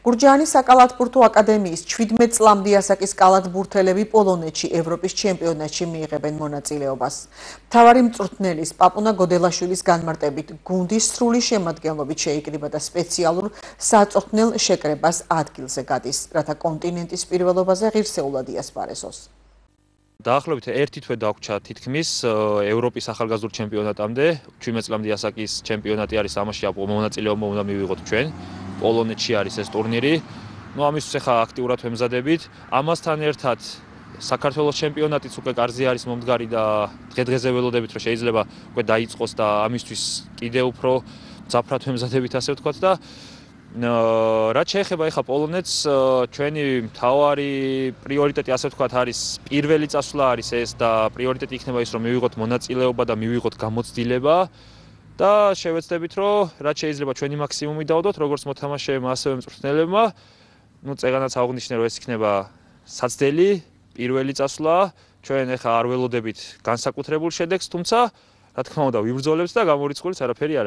გურჯაანის საკალათბურთო აკადემიის 17 წლამდე ასაკის კალათბურთელები პოლონეთში ევროპის ჩემპიონატში მიიღებენ მონაწილეობას. მთავარი მწვრთნელის პაპუნა გოდელაშვილის განმარტებით გუნდის სრული შემადგენლობით შეიკრიბა და სპეციალურ საწვრთნელ შეკრებას ადგილზე გადის, რათა კონტინენტის პირველობაზე ღირსეულად იასპარეზოს. დაახლოებით ერთი თვე დაგვრჩა თითქმის ევროპის ახალგაზრდულ ჩემპიონატამდე. 17 წლამდე ასაკის ჩემპიონატი არის, ამაში მონაწილეობა უნდა მივიღოთ ჩვენ. პოლონეთში არის ეს ტურნირი. ამისთვის ახლა აქტიურად ვემზადებით. ამასთან ერთად საქართველოს ჩემპიონატიც უკვე კარზე არის მომდგარი და დღე-დღეზე ველოდებით, რომ შეიძლება უკვე დაიწყოს და ამისთვის კიდევ უფრო მძაფრად ვემზადებით, ასე ვთქვათ და რაც შეეხება ახლა პოლონეთს, ჩვენი მთავარი პრიორიტეტი, ასე ვთქვათ, არის პირველი წასვლა არის ეს და პრიორიტეტი იქნება ის, რომ მივიღოთ მონაწილეობა და მივიღოთ გამოცდილება და შევეცდებით, რომ რაც შეიძლება ჩვენი მაქსიმუმი დავდოთ, როგორც მოთამაშეებმა, ასევე მწვრთნელებმა. წეგანაც აღვნიშნე, რომ ეს იქნება საცდელი პირველი წასვლა. ჩვენ ახლა არ ველოდებით განსაკუთრებულ შედეგს, თუმცა რა თქმა უნდა, ვიბრძოლებთ და გამორიცხულიც არაფერი არ